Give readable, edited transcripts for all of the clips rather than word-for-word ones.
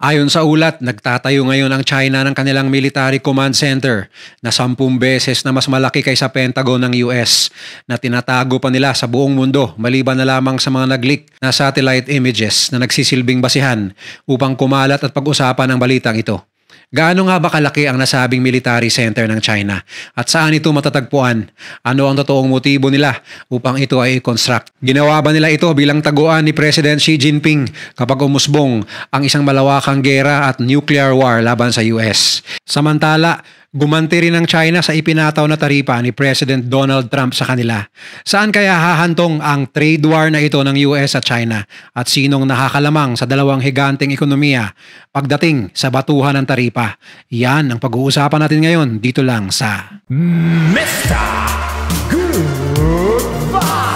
Ayon sa ulat, nagtatayo ngayon ang China ng kanilang military command center na 10 beses na mas malaki kaysa Pentagon ng US na tinatago pa nila sa buong mundo maliban na lamang sa mga nag-leak na satellite images na nagsisilbing basihan upang kumalat at pag-usapan ang balitang ito. Gaano nga ba kalaki ang nasabing military center ng China at saan ito matatagpuan? Ano ang totoong motibo nila upang ito ay i-construct? Ginawa ba nila ito bilang taguan ni President Xi Jinping kapag umusbong ang isang malawakang gera at nuclear war laban sa US? Samantala, gumanti rin ng China sa ipinataw na taripa ni President Donald Trump sa kanila. Saan kaya hahantong ang trade war na ito ng US at China at sinong nakakalamang sa dalawang higanteng ekonomiya pagdating sa batuhan ng taripa? Yan ang pag-uusapan natin ngayon dito lang sa Mr. Goodbye!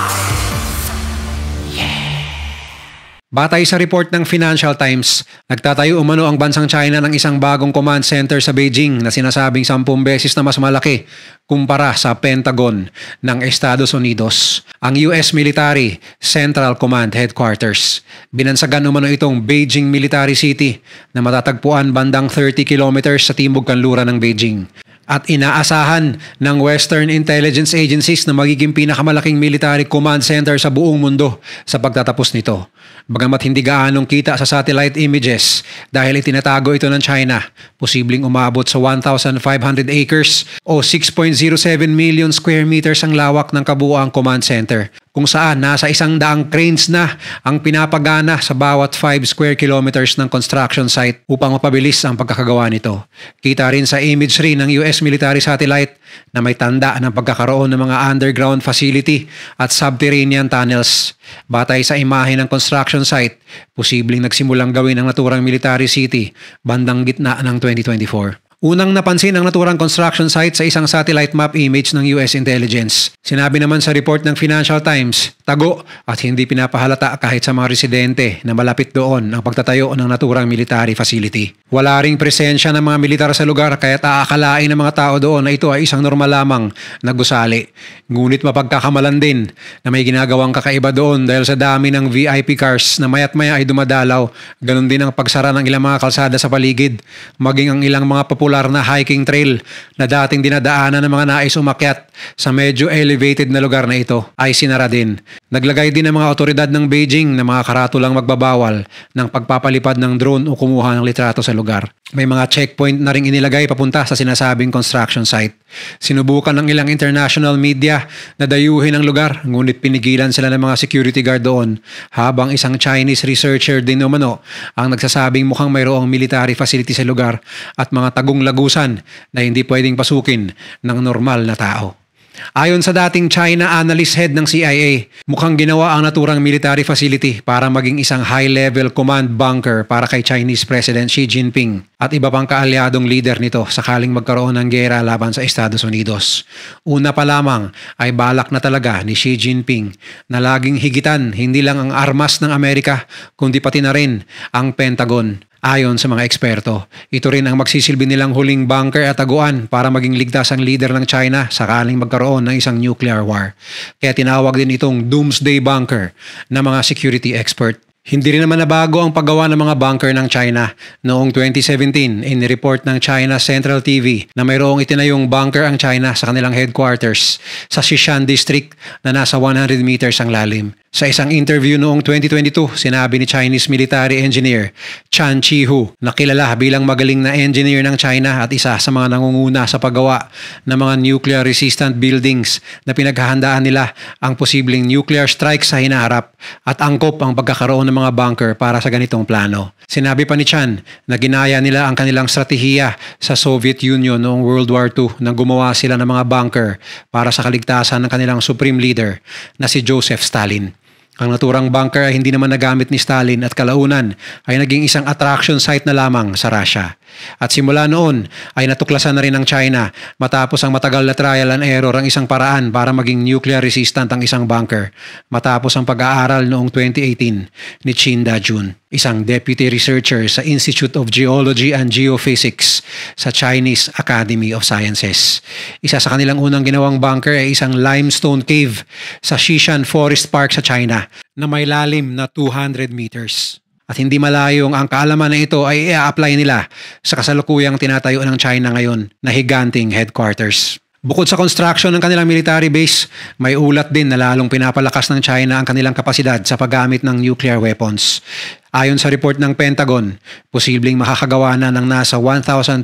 Batay sa report ng Financial Times, nagtatayo umano ang bansang China ng isang bagong command center sa Beijing na sinasabing 10 beses na mas malaki kumpara sa Pentagon ng Estados Unidos, ang US Military Central Command Headquarters. Binansagan umano itong Beijing Military City na matatagpuan bandang 30 kilometers sa timog kanluran ng Beijing. At inaasahan ng Western Intelligence Agencies na magiging pinakamalaking military command center sa buong mundo sa pagtatapos nito. Bagamat hindi gaanong kita sa satellite images dahil itinatago ito ng China, posibleng umabot sa 1,500 acres o 6.07 million square meters ang lawak ng kabuuang command center, kung saan nasa 100 cranes na ang pinapagana sa bawat 5 square kilometers ng construction site upang mapabilis ang pagkakagawa nito. Kita rin sa imagery ng US military satellite na may tanda ng pagkakaroon ng mga underground facility at subterranean tunnels. Batay sa imahe ng construction site, posibleng nagsimulang gawin ang naturang military city bandang gitna ng 2024. Unang napansin ang naturang construction site sa isang satellite map image ng US Intelligence. Sinabi naman sa report ng Financial Times, tago at hindi pinapahalata kahit sa mga residente na malapit doon ang pagtatayo ng naturang military facility. Wala ring presensya ng mga militar sa lugar kaya aakalain ng mga tao doon na ito ay isang normal lamang na gusali. Ngunit mapagkakamalan din na may ginagawang kakaiba doon dahil sa dami ng VIP cars na mayat maya ay dumadalaw. Ganon din ang pagsara ng ilang mga kalsada sa paligid, maging ang ilang mga popular na hiking trail na dating dinadaanan ng mga nais umakyat sa medyo elevated na lugar na ito ay sinara din. Naglagay din ang mga otoridad ng Beijing na mga karatulang magbabawal ng pagpapalipad ng drone o kumuha ng litrato sa lugar. May mga checkpoint na ring inilagay papunta sa sinasabing construction site. Sinubukan ng ilang international media na dayuhin ang lugar, ngunit pinigilan sila ng mga security guard doon, habang isang Chinese researcher din umano ang nagsasabing mukhang mayroong military facility sa lugar at mga tagong lagusan na hindi pwedeng pasukin ng normal na tao. Ayon sa dating China analyst head ng CIA, mukhang ginawa ang naturang military facility para maging isang high-level command bunker para kay Chinese President Xi Jinping at iba pang kaalyadong leader nito sakaling magkaroon ng gera laban sa Estados Unidos. Una pa lamang ay balak na talaga ni Xi Jinping na laging higitan hindi lang ang armas ng Amerika kundi pati na rin ang Pentagon. Ayon sa mga eksperto, ito rin ang magsisilbi nilang huling bunker at taguan para maging ligtas ang leader ng China sakaling magkaroon ng isang nuclear war. Kaya tinawag din itong Doomsday Bunker ng mga security expert. Hindi rin naman nabago ang paggawa ng mga bunker ng China. Noong 2017, inireport ng China Central TV na mayroong itinayong bunker ang China sa kanilang headquarters sa Xishan District na nasa 100 meters ang lalim. Sa isang interview noong 2022, sinabi ni Chinese military engineer Chan Chi-hu na kilala bilang magaling na engineer ng China at isa sa mga nangunguna sa paggawa ng mga nuclear-resistant buildings na pinaghahandaan nila ang posibleng nuclear strike sa hinaharap at angkop ang pagkakaroon ng mga bunker para sa ganitong plano. Sinabi pa ni Chan na ginaya nila ang kanilang strategiya sa Soviet Union noong World War II nang gumawa sila ng mga bunker para sa kaligtasan ng kanilang supreme leader na si Joseph Stalin. Ang naturang bunker ay hindi naman nagamit ni Stalin at kalaunan ay naging isang attraction site na lamang sa Russia. At simula noon ay natuklasan na rin ng China matapos ang matagal na trial and error ang isang paraan para maging nuclear resistant ang isang bunker matapos ang pag-aaral noong 2018 ni Qin Dajun, isang deputy researcher sa Institute of Geology and Geophysics sa Chinese Academy of Sciences. Isa sa kanilang unang ginawang bunker ay isang limestone cave sa Xishan Forest Park sa China na may lalim na 200 meters. At hindi malayong ang kaalaman na ito ay i-apply nila sa kasalukuyang tinatayo ng China ngayon na higanting headquarters. Bukod sa construction ng kanilang military base, may ulat din na lalong pinapalakas ng China ang kanilang kapasidad sa paggamit ng nuclear weapons. Ayon sa report ng Pentagon, posibleng makakagawa na ng nasa 1,270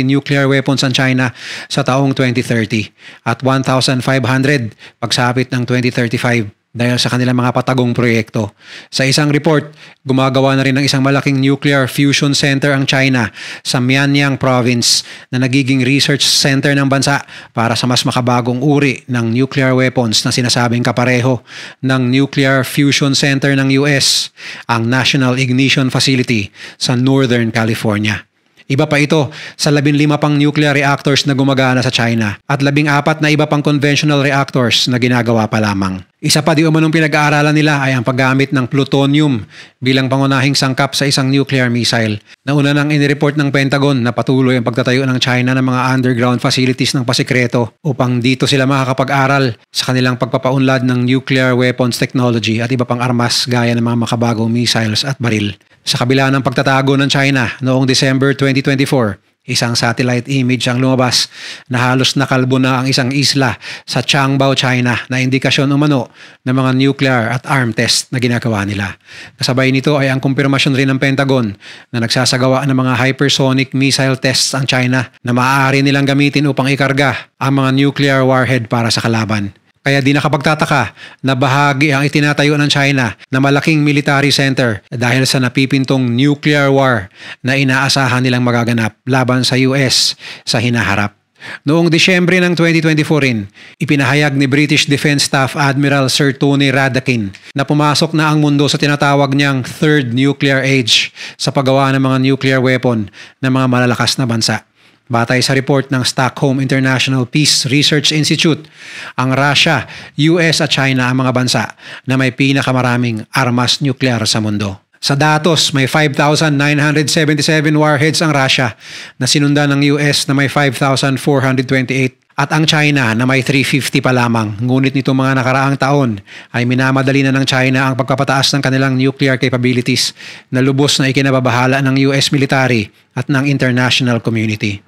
nuclear weapons ang China sa taong 2030 at 1,500 pagsapit ng 2035. Dahil sa kanilang mga patagong proyekto. Sa isang report, gumagawa na rin ng isang malaking nuclear fusion center ang China sa Mianyang province na nagiging research center ng bansa para sa mas makabagong uri ng nuclear weapons na sinasabing kapareho ng nuclear fusion center ng US, ang National Ignition Facility sa Northern California. Iba pa ito sa 15 pang nuclear reactors na gumagana sa China at 14 na iba pang conventional reactors na ginagawa pa lamang. Isa pa di umanong pinag-aaralan nila ay ang paggamit ng plutonium bilang pangunahing sangkap sa isang nuclear missile. Nauna nang inireport ng Pentagon na patuloy ang pagtatayo ng China ng mga underground facilities ng pasikreto upang dito sila makakapag-aral sa kanilang pagpapaunlad ng nuclear weapons technology at iba pang armas gaya ng mga makabagong missiles at baril. Sa kabila ng pagtatago ng China noong December 2024, isang satellite image ang lumabas na halos nakalbo na ang isang isla sa Changbao, China na indikasyon umano ng mga nuclear at arm test na ginagawa nila. Kasabay nito ay ang kumpirmasyon rin ng Pentagon na nagsasagawa ng mga hypersonic missile tests ang China na maaari nilang gamitin upang ikarga ang mga nuclear warhead para sa kalaban. Kaya di nakapagtataka na bahagi ang itinatayo ng China na malaking military center dahil sa napipintong nuclear war na inaasahan nilang magaganap laban sa US sa hinaharap. Noong Disyembre ng 2024 rin, ipinahayag ni British Defense Staff Admiral Sir Tony Radakin na pumasok na ang mundo sa tinatawag niyang Third Nuclear Age sa paggawa ng mga nuclear weapon ng mga malalakas na bansa. Batay sa report ng Stockholm International Peace Research Institute, ang Russia, US at China ang mga bansa na may pinakamaraming armas nuklear sa mundo. Sa datos, may 5,977 warheads ang Russia na sinundan ng US na may 5,428 at ang China na may 350 pa lamang. Ngunit nitong mga nakaraang taon ay minamadali na ng China ang pagpapataas ng kanilang nuclear capabilities na lubos na ikinababahala ng US military at ng international community.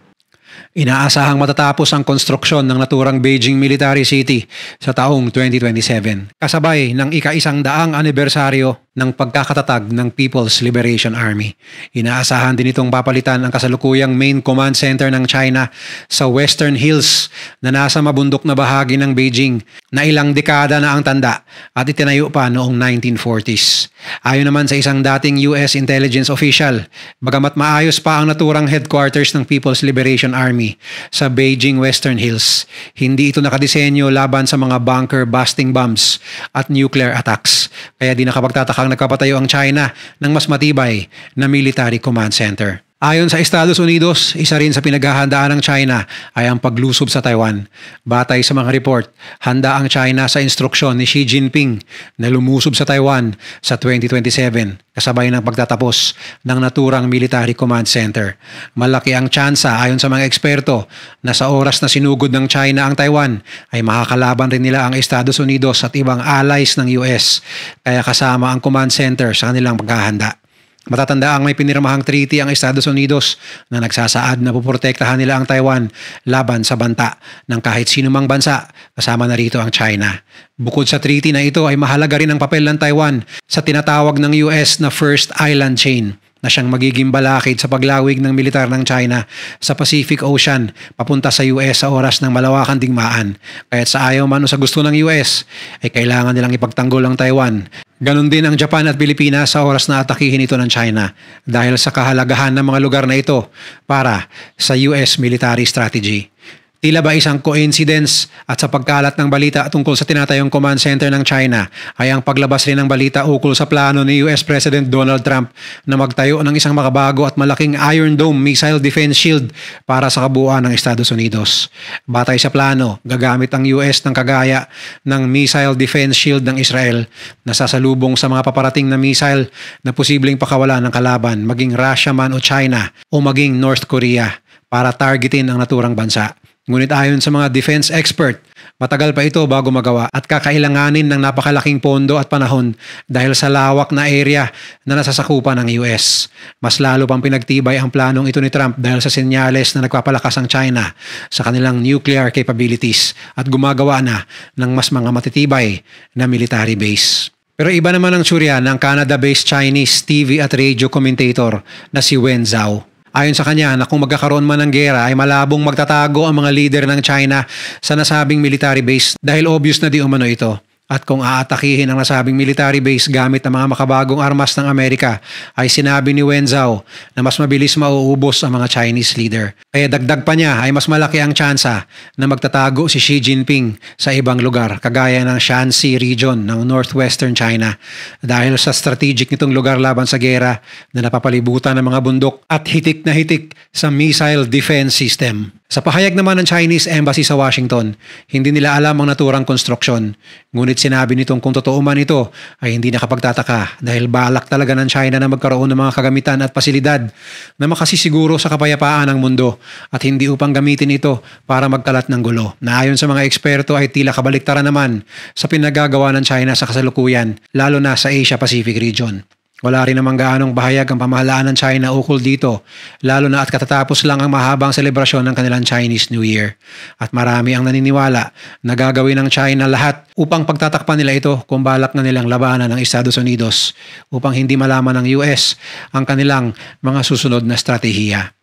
Inaasahang matatapos ang konstruksyon ng naturang Beijing Military City sa taong 2027, kasabay ng ika-100 anibersaryo ng pagkakatatag ng People's Liberation Army. Inaasahan din itong papalitan ang kasalukuyang main command center ng China sa Western Hills na nasa mabundok na bahagi ng Beijing na ilang dekada na ang tanda at itinayo pa noong 1940s. Ayon naman sa isang dating US intelligence official, bagamat maayos pa ang naturang headquarters ng People's Liberation Army sa Beijing Western Hills, hindi ito nakadisenyo laban sa mga bunker-busting bombs at nuclear attacks. Kaya di nakapagtatakang nagpapatayo ang China ng mas matibay na military command center. Ayon sa Estados Unidos, isa rin sa pinaghahandaan ng China ay ang paglusob sa Taiwan. Batay sa mga report, handa ang China sa instruksyon ni Xi Jinping na lumusob sa Taiwan sa 2027 kasabay ng pagtatapos ng naturang military command center. Malaki ang tsansa ayon sa mga eksperto na sa oras na sinugod ng China ang Taiwan ay makakalaban rin nila ang Estados Unidos at ibang allies ng US, kaya kasama ang command center sa kanilang paghahanda. Matatandaang may pinirmahang treaty ang Estados Unidos na nagsasaad na puprotektahan nila ang Taiwan laban sa banta ng kahit sinumang bansa, kasama na rito ang China. Bukod sa treaty na ito ay mahalaga rin ang papel ng Taiwan sa tinatawag ng US na First Island Chain na siyang magiging balakid sa paglawig ng militar ng China sa Pacific Ocean papunta sa US sa oras ng malawakang digmaan. Kaya't sa ayaw man o sa gusto ng US ay kailangan nilang ipagtanggol ang Taiwan. Ganon din ang Japan at Pilipinas sa oras na atakihin ito ng China dahil sa kahalagahan ng mga lugar na ito para sa US military strategy. Tila ba isang coincidence at sa pagkalat ng balita tungkol sa tinatayong command center ng China ay ang paglabas rin ng balita ukol sa plano ni US President Donald Trump na magtayo ng isang makabago at malaking Iron Dome missile defense shield para sa kabuuan ng Estados Unidos. Batay sa plano, gagamit ang US ng kagaya ng missile defense shield ng Israel na sasalubong sa mga paparating na missile na posibleng pakawalan ng kalaban maging Russia man o China o maging North Korea para targetin ang naturang bansa. Ngunit ayon sa mga defense expert, matagal pa ito bago magawa at kakailanganin ng napakalaking pondo at panahon dahil sa lawak na area na nasasakupan ng US. Mas lalo pang pinagtibay ang planong ito ni Trump dahil sa senyales na nagpapalakas ang China sa kanilang nuclear capabilities at gumagawa na ng mas mga matitibay na military base. Pero iba naman ang tsurya ng Canada-based Chinese TV at radio commentator na si Wen Zhao. Ayon sa kanya na kung magkakaroon man ng gera ay malabong magtatago ang mga leader ng China sa nasabing military base dahil obvious na di umano ito. At kung aatakihin ang nasabing military base gamit ang mga makabagong armas ng Amerika ay sinabi ni Wen Zhao na mas mabilis mauubos ang mga Chinese leader. Kaya dagdag pa niya ay mas malaki ang tsansa na magtatago si Xi Jinping sa ibang lugar kagaya ng Shanxi region ng northwestern China dahil sa strategic nitong lugar laban sa gera na napapalibutan ng mga bundok at hitik na hitik sa missile defense system. Sa pahayag naman ng Chinese Embassy sa Washington, hindi nila alam ang naturang konstruksyon. Ngunit sinabi nitong kung totoo man ito ay hindi nakapagtataka dahil balak talaga ng China na magkaroon ng mga kagamitan at pasilidad na makasisiguro sa kapayapaan ng mundo at hindi upang gamitin ito para magkalat ng gulo. Na ayon sa mga eksperto ay tila kabaliktaran naman sa pinagagawa ng China sa kasalukuyan, lalo na sa Asia-Pacific region. Wala rin namang gaanong bahayag ang pamahalaan ng China ukol dito, lalo na at katatapos lang ang mahabang selebrasyon ng kanilang Chinese New Year. At marami ang naniniwala na gagawin ng China lahat upang pagtatakpan nila ito kung balak na nilang labanan ng Estados Unidos upang hindi malaman ng US ang kanilang mga susunod na estratehiya.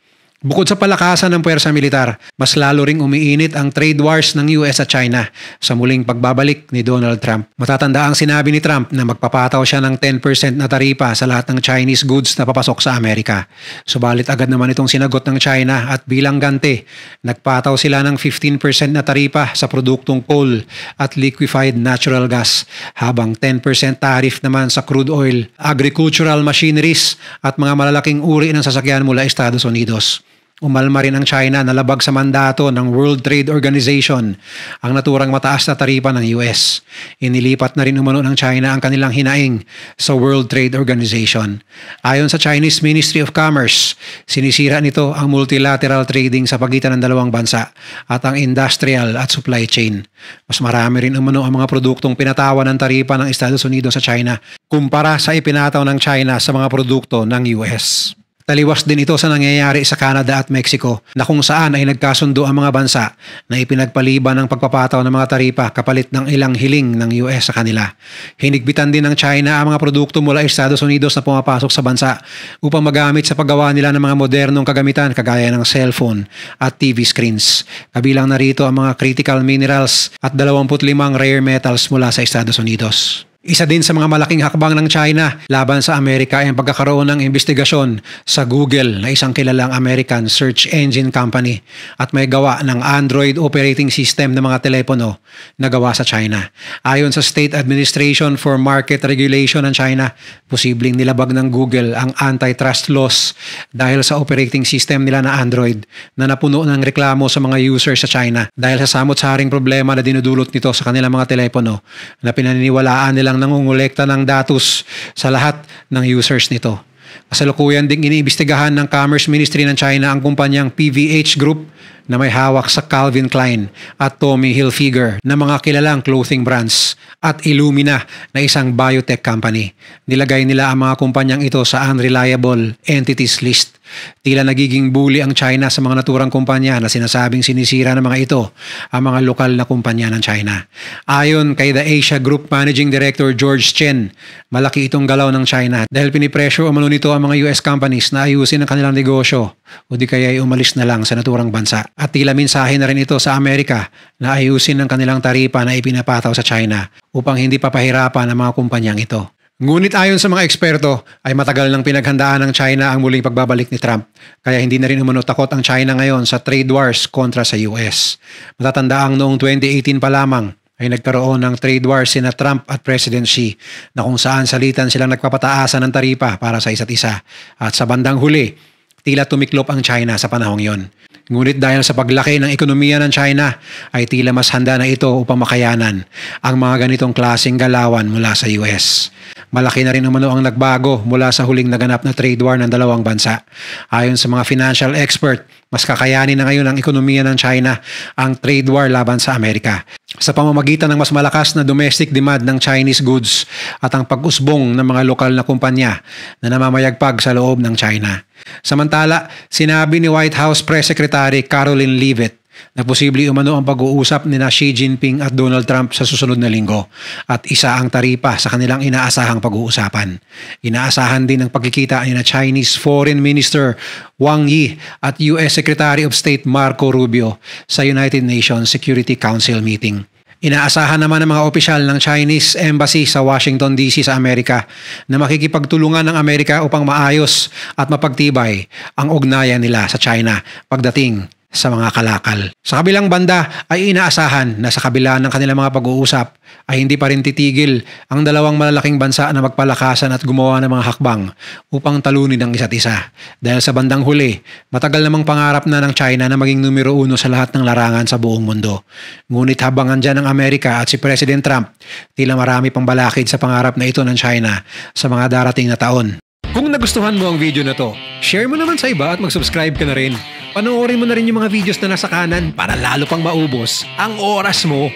Bukod sa palakasan ng puwersa militar, mas lalo ring umiinit ang trade wars ng US at China sa muling pagbabalik ni Donald Trump. Matatanda ang sinabi ni Trump na magpapataw siya ng 10% na taripa sa lahat ng Chinese goods na papasok sa Amerika. Subalit agad naman itong sinagot ng China at bilang ganti, nagpataw sila ng 15% na taripa sa produktong coal at liquefied natural gas, habang 10% tariff naman sa crude oil, agricultural machineries at mga malalaking uri ng sasakyan mula Estados Unidos. Umalma rin ang China na labag sa mandato ng World Trade Organization ang naturang mataas na taripa ng US. Inilipat na rin umano ng China ang kanilang hinaing sa World Trade Organization. Ayon sa Chinese Ministry of Commerce, sinisira nito ang multilateral trading sa pagitan ng dalawang bansa at ang industrial at supply chain. Mas marami rin umano ang mga produktong pinatawan ng taripa ng Estados Unidos sa China kumpara sa ipinataw ng China sa mga produkto ng US. Taliwas din ito sa nangyayari sa Canada at Mexico na kung saan ay nagkasundo ang mga bansa na ipinagpaliban ng pagpapataw ng mga taripa kapalit ng ilang hiling ng US sa kanila. Hinigpitan din ng China ang mga produkto mula Estados Unidos na pumapasok sa bansa upang magamit sa paggawa nila ng mga modernong kagamitan kagaya ng cellphone at TV screens. Kabilang narito ang mga critical minerals at 25 rare metals mula sa Estados Unidos. Isa din sa mga malaking hakbang ng China laban sa Amerika ay ang pagkakaroon ng investigasyon sa Google na isang kilalang American search engine company at may gawa ng Android operating system ng mga telepono na gawa sa China. Ayon sa State Administration for Market Regulation ng China, posibleng nilabag ng Google ang antitrust laws dahil sa operating system nila na Android na napuno ng reklamo sa mga users sa China dahil sa samot-saring problema na dinudulot nito sa kanilang mga telepono na pinaniniwalaan nilang nangungulekta ng datos sa lahat ng users nito. Kasalukuyan ding iniimbestigahan ng Commerce Ministry ng China ang kumpanyang PVH Group na may hawak sa Calvin Klein at Tommy Hilfiger na mga kilalang clothing brands at Illumina na isang biotech company. Nilagay nila ang mga kumpanyang ito sa unreliable entities list. Tila nagiging bully ang China sa mga naturang kumpanya na sinasabing sinisira ng mga ito ang mga lokal na kumpanya ng China. Ayon kay The Asia Group Managing Director George Chen, malaki itong galaw ng China dahil pinipressure umano nito ang mga US companies na ayusin ang kanilang negosyo o di kaya ay umalis na lang sa naturang bansa. At tila mensahe na rin ito sa Amerika na ayusin ang kanilang taripa na ipinapataw sa China upang hindi papahirapan ang mga kumpanyang ito. Ngunit ayon sa mga eksperto ay matagal nang pinaghandaan ng China ang muling pagbabalik ni Trump kaya hindi na rin umano takot ang China ngayon sa trade wars kontra sa US. Matatandaang noong 2018 pa lamang ay nagkaroon ng trade wars sina Trump at President Xi na kung saan salitan silang nagpapataasan ng taripa para sa isa't isa at sa bandang huli tila tumiklop ang China sa panahong yon. Ngunit dahil sa paglaki ng ekonomiya ng China ay tila mas handa na ito upang makayanan ang mga ganitong klaseng galawan mula sa US. Malaki na rin umano ang nagbago mula sa huling naganap na trade war ng dalawang bansa. Ayon sa mga financial expert, mas kakayanin na ngayon ng ekonomiya ng China ang trade war laban sa Amerika sa pamamagitan ng mas malakas na domestic demand ng Chinese goods at ang pag-usbong ng mga lokal na kumpanya na namamayagpag sa loob ng China. Samantala, sinabi ni White House Press Secretary Caroline Leavitt na posibleng umano ang pag-uusap ni Xi Jinping at Donald Trump sa susunod na linggo at isa ang taripa sa kanilang inaasahang pag-uusapan. Inaasahan din ang pagkikita ni Chinese Foreign Minister Wang Yi at US Secretary of State Marco Rubio sa United Nations Security Council meeting. Inaasahan naman ng mga opisyal ng Chinese Embassy sa Washington DC sa Amerika na makikipagtulungan ng Amerika upang maayos at mapagtibay ang ugnayan nila sa China pagdating sa mga kalakal. Sa kabilang banda ay inaasahan na sa kabila ng kanilang mga pag-uusap ay hindi pa rin titigil ang dalawang malalaking bansa na magpalakasan at gumawa ng mga hakbang upang talunin ang isa't isa. Dahil sa bandang huli, matagal namang pangarap na ng China na maging numero 1 sa lahat ng larangan sa buong mundo. Ngunit habang andyan ang Amerika at si President Trump, tila marami pang balakid sa pangarap na ito ng China sa mga darating na taon. Kung nagustuhan mo ang video na to, share mo naman sa iba at mag-subscribe ka na rin. Panoorin mo na rin yung mga videos na nasa kanan para lalo pang maubos ang oras mo.